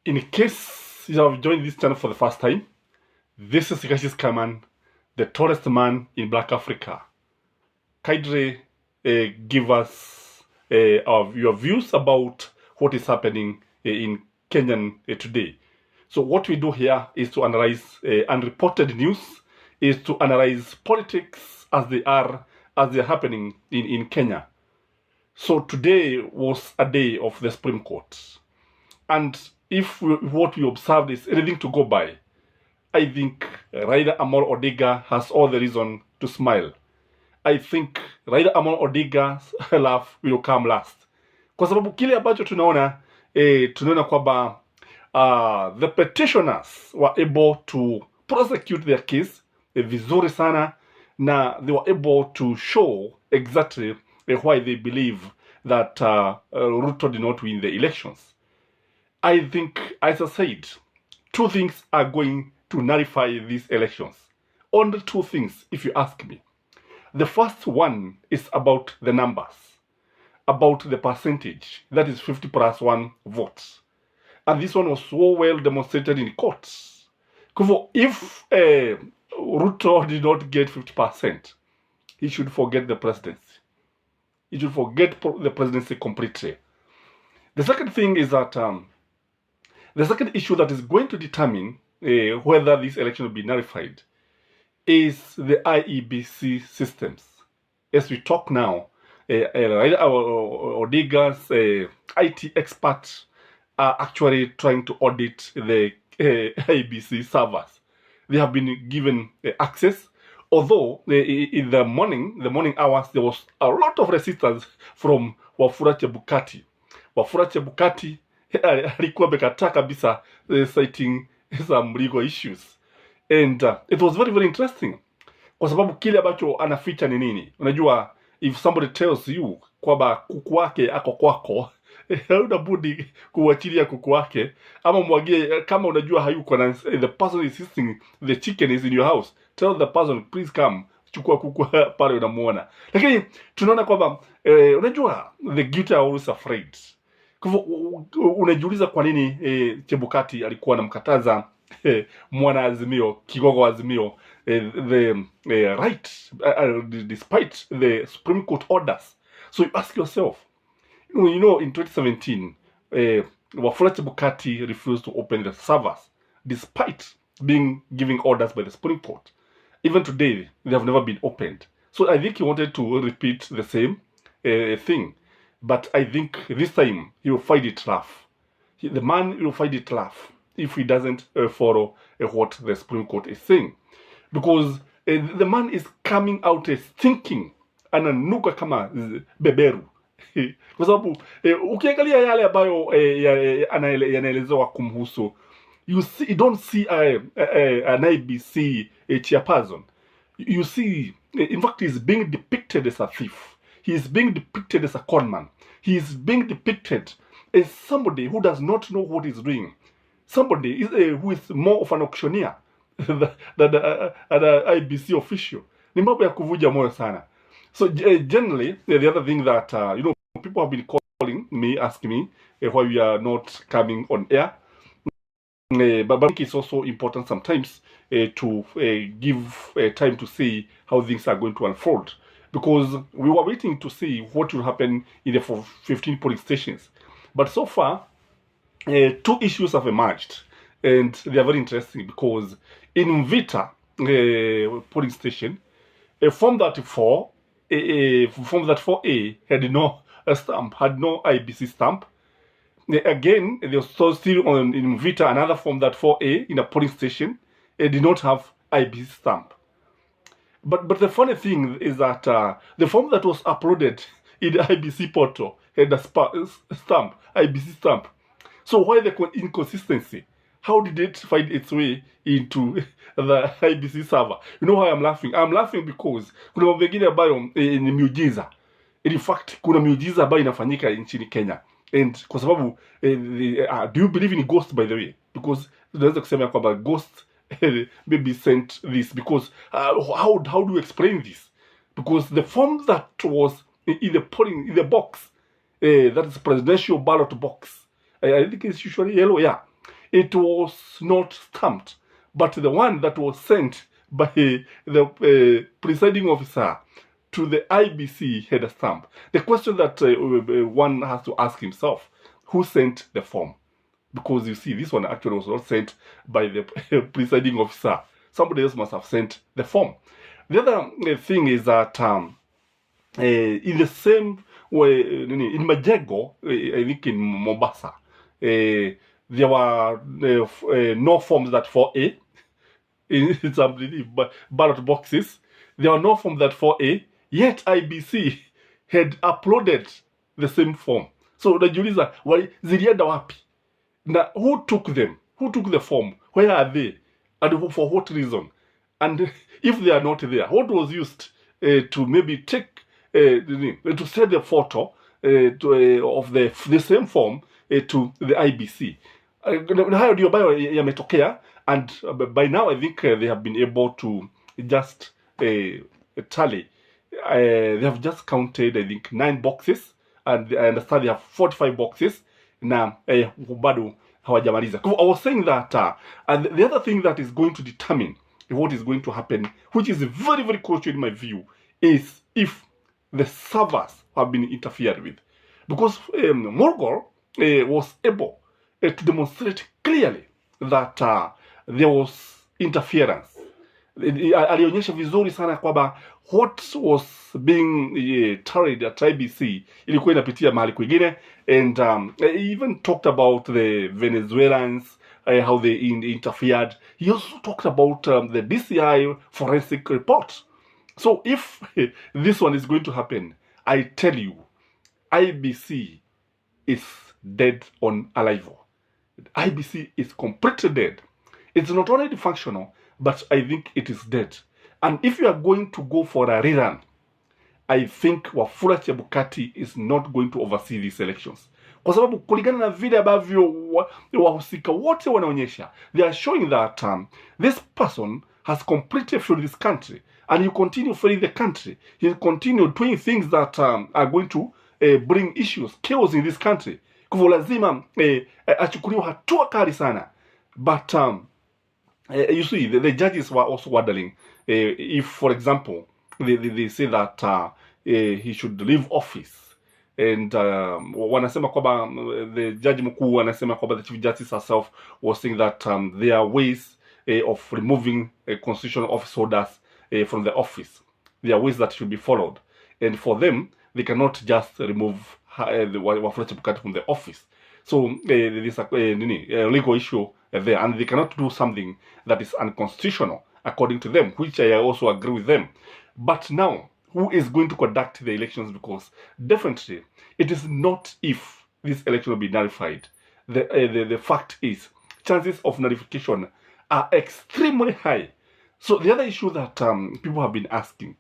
In case you have joined this channel for the first time, this is Gashi's Kaman, the tallest man in Black Africa. Kindly give us your views about what is happening in Kenya today. So what we do here is to analyze unreported news, is to analyze politics as they're happening in Kenya. So today was a day of the Supreme Court. And if what we observed is anything to go by, I think Raila Amolo Odinga has all the reason to smile. I think Raila Amolo Odinga's laugh will come last. Kwa sababu kile ambacho tunaona kwamba the petitioners were able to prosecute their case vizuri sana, na they were able to show exactly why they believe that Ruto did not win the elections. I think, as I said, two things are going to nullify these elections. Only two things, if you ask me. The first one is about the numbers, about the percentage, that is 50+1 votes. And this one was so well demonstrated in courts. If Ruto did not get 50%, he should forget the presidency. He should forget the presidency completely. The second thing is that the second issue that is going to determine whether this election will be nullified is the IEBC systems. As we talk now, Odinga's IT experts are actually trying to audit the IEBC servers. They have been given access, although in the morning hours, there was a lot of resistance from Wafula Chebukati. Wafula Chebukati alikuwa amekataa kabisa citing some legal issues, and it was very very interesting kwa sababu kile ambacho anaficha ni nini. Unajua, if somebody tells you kwamba kuku wake ako kwako, hauna budi kuachilia kuku wake ama mwagie. Kama unajua hayuko na the person insisting the chicken is in your house, tell the person please come, chukua kuku pale unamuona. Lakini tunaona kwamba unajua, the guilty are always afraid. Unajiuliza kwa nini Chebukati alikuwa anamkataza mwana Azimio, kigogo Azimio, the right despite the Supreme Court orders. So you ask yourself, you know in 2017 Wafula Chebukati refused to open the servers despite being giving orders by the Supreme Court. Even today they have never been opened. So I think he wanted to repeat the same thing. But I think this time he will find it rough. The man will find it rough if he doesn't follow what the Supreme Court is saying. Because the man is coming out thinking ananuka kama beberu. Kwa sababu ukiangalia yale ambayo yanaelezewa kumhusu, you don't see an IBC chairperson. You see, in fact, he's being depicted as a thief. He is being depicted as a conman. He is being depicted as somebody who does not know what he's doing. Somebody who is more of an auctioneer than an IBC official. Ni mambo ya kuvuja moyo sana. So generally, the other thing that, people have been calling me, asking me why we are not coming on air. But I think it's also important sometimes to give time to see how things are going to unfold. Because we were waiting to see what will happen in the 15 polling stations. But so far, two issues have emerged. And they are very interesting because in Mvita polling station, Form 34, Form 34A had no stamp, had no IBC stamp. Again, there was still on in Mvita another Form 34A in a polling station. It did not have IBC stamp. But the funny thing is that the form that was uploaded in the IBC portal had a stamp, IBC stamp. So why the inconsistency? How did it find its way into the IBC server? You know why I'm laughing? I'm laughing because kuna mambo mengine ambayo ni miujiza. In fact, kuna miujiza ambayo inafanyika nchini Kenya. And kwa sababu, do you believe in ghosts, by the way? Because tunaweza kusema kwamba ghosts maybe sent this, because how do you explain this? Because the form that was in the box, that is presidential ballot box, I think it's usually yellow, yeah. it was not stamped, but the one that was sent by the presiding officer to the IBC had a stamp. The question that one has to ask himself, who sent the form? Because you see, this one actually was not sent by the presiding officer. Somebody else must have sent the form. The other thing is that in the same way, in Majego, I think in Mombasa, there were no forms that 4A in some ballot boxes. There were no forms that 4A, yet IBC had uploaded the same form. So unajiuliza zilienda wapi? Now, who took them? Who took the form? Where are they? And for what reason? And if they are not there, what was used to maybe take to send the photo of the same form to the IBC? Hayo ndio ambayo yametokea, and by now I think they have been able to just tally. They have just counted, I think, 9 boxes, and I understand they have 45 boxes. Na bado hawajamaliza. I was saying that and the other thing that is going to determine what is going to happen, which is very, very crucial in my view, is if the servers have been interfered with. Because Morgul was able to demonstrate clearly that there was interference. Alionyesha vizuri sana kwamba what was being carried at IBC ilikuwa inapitia mahali kwingine, and he even talked about the Venezuelans, how they interfered. He also talked about the DCI forensic report. So if this one is going to happen, I tell you, IBC is dead on arrival. IBC is completely dead. It's not only functional, but I think it is dead. And if you are going to go for a rerun, I think Wafula Chebukati is not going to oversee these elections. Kwa sababu kulingana na vile ambavyo wahusika wote wanaonyesha, they are showing that this person has completely failed this country, and you continue failing the country. You continue doing things that are going to bring issues, chaos in this country. Kwa hivyo lazima achukuliwe hatua kali sana. But you see, the judges were also wondering if, for example, they say that he should leave office, and wanasema kwamba the judge mkuu wanasema kwamba the chief justice herself was saying that there are ways of removing constitutional office holders from the office. There are ways that should be followed, and for them, they cannot just remove Wafula Chebukati from the office. So there is a legal issue there, and they cannot do something that is unconstitutional according to them, which I also agree with them. But now, who is going to conduct the elections? Because definitely it is not if this election will be nullified. The fact is, chances of nullification are extremely high. So the other issue that people have been asking,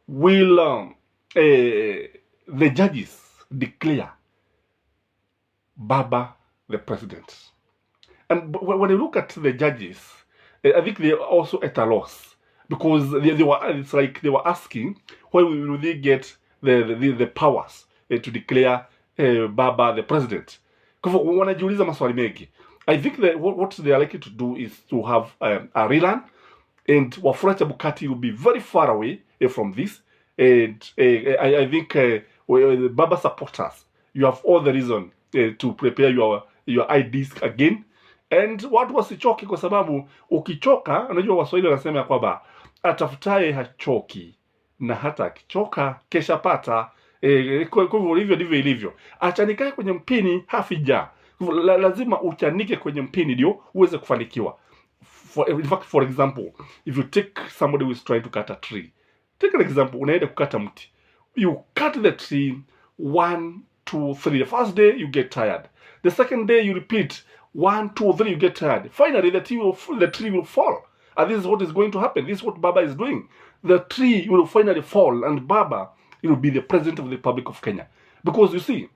will the judges declare Baba the president? And when you look at the judges, I think they are also at a loss, because it's like they were asking, where will they get the powers to declare Baba the president? Wanajiuliza maswali mengi. I think that what they are likely to do is to have a rerun, and Wafula Chebukati will be very far away from this. And I think Baba supporters, you have all the reason to prepare your IDs again. And watu wasichoki, kwa sababu ukichoka, unajua Waswahili wanasema ya kwamba atafutaye hachoki, na hata akichoka kesha pata. Kwa hivyo ndivyo ilivyo. Achanikae kwenye mpini hafija. Lazima uchanike kwenye mpini ndio uweze kufanikiwa. In fact, for example, if you take somebody who is trying to cut a tree, take an example, unaenda kukata mti. You cut the tree 1, 2, 3. The first day you get tired. The second day you repeat 1, 2, 3, you get tired. Finally, the tree will fall. And this is what is going to happen. This is what Baba is doing. The tree will finally fall, and Baba will be the president of the Republic of Kenya. Because you see,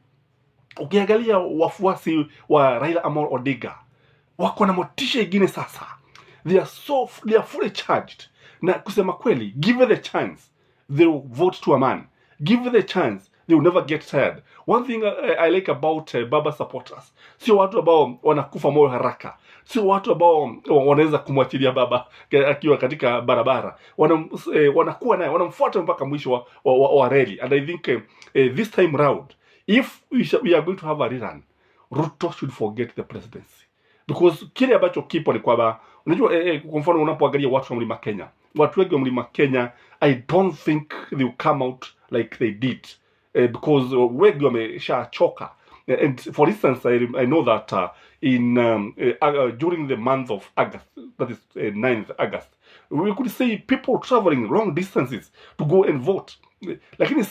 ukiangalia wafuasi wa Raila Amolo Odinga, wako na motisha ingine sasa. They are fully charged. Na kusema kweli, give the chance, they will vote to a man. Give the chance, They will never get tired. One thing I like about Baba supporters, sio watu ambao wanakufa moyo haraka, sio watu ambao wanaweza kumwachilia Baba akiwa katika barabara. Wanakuwa naye, wanamfuata mpaka mwisho wa reli. And I think this time round, if we are going to have a rerun, Ruto should forget the presidency, because kile ambacho kipo ni kwamba unajua kwa mfano unapoangalia watu wa Mlima Kenya, watu wengi wa Mlima Kenya, I don't think they will come out like they did, because wengi wameshachoka. And for instance, I know that during the month of August, that is 9th August, we could see people traveling long distances to go and vote. Lakini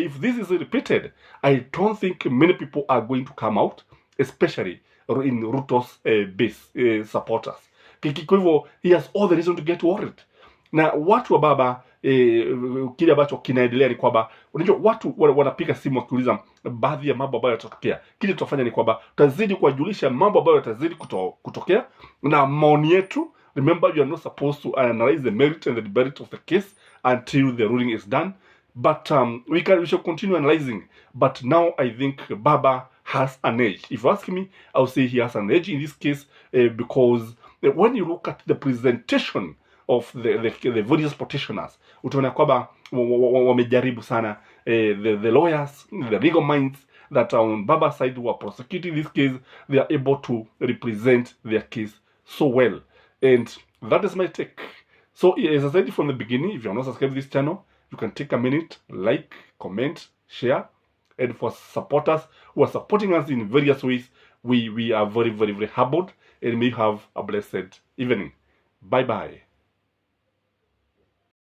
if this is repeated, I don't think many people are going to come out, especially in Ruto's base supporters. Kwa hivyo, he has all the reason to get worried. Na watu wa Baba, kile ambacho kinaendelea ni kwamba unajua watu wanapiga simu wakiuliza baadhi ya mambo ambayo yatatokea. Kile tutafanya ni kwamba tutazidi kuwajulisha mambo ambayo yatazidi kutokea na maoni yetu. Remember, you are not supposed to analyze the merit and the demerit of the case until the ruling is done. But we shall continue analyzing. But now I think Baba has an edge. If you ask me, I would say he has an edge in this case, because when you look at the presentation of the various petitioners, utaona kwamba wamejaribu sana, the lawyers, the legal minds that are on Baba's side who are prosecuting this case, they are able to represent their case so well. And that is my take. So as I said from the beginning, if you are not subscribed to this channel, you can take a minute, like, comment, share. And for supporters who are supporting us in various ways, we are very, very, very humbled. And may you have a blessed evening. Bye-bye.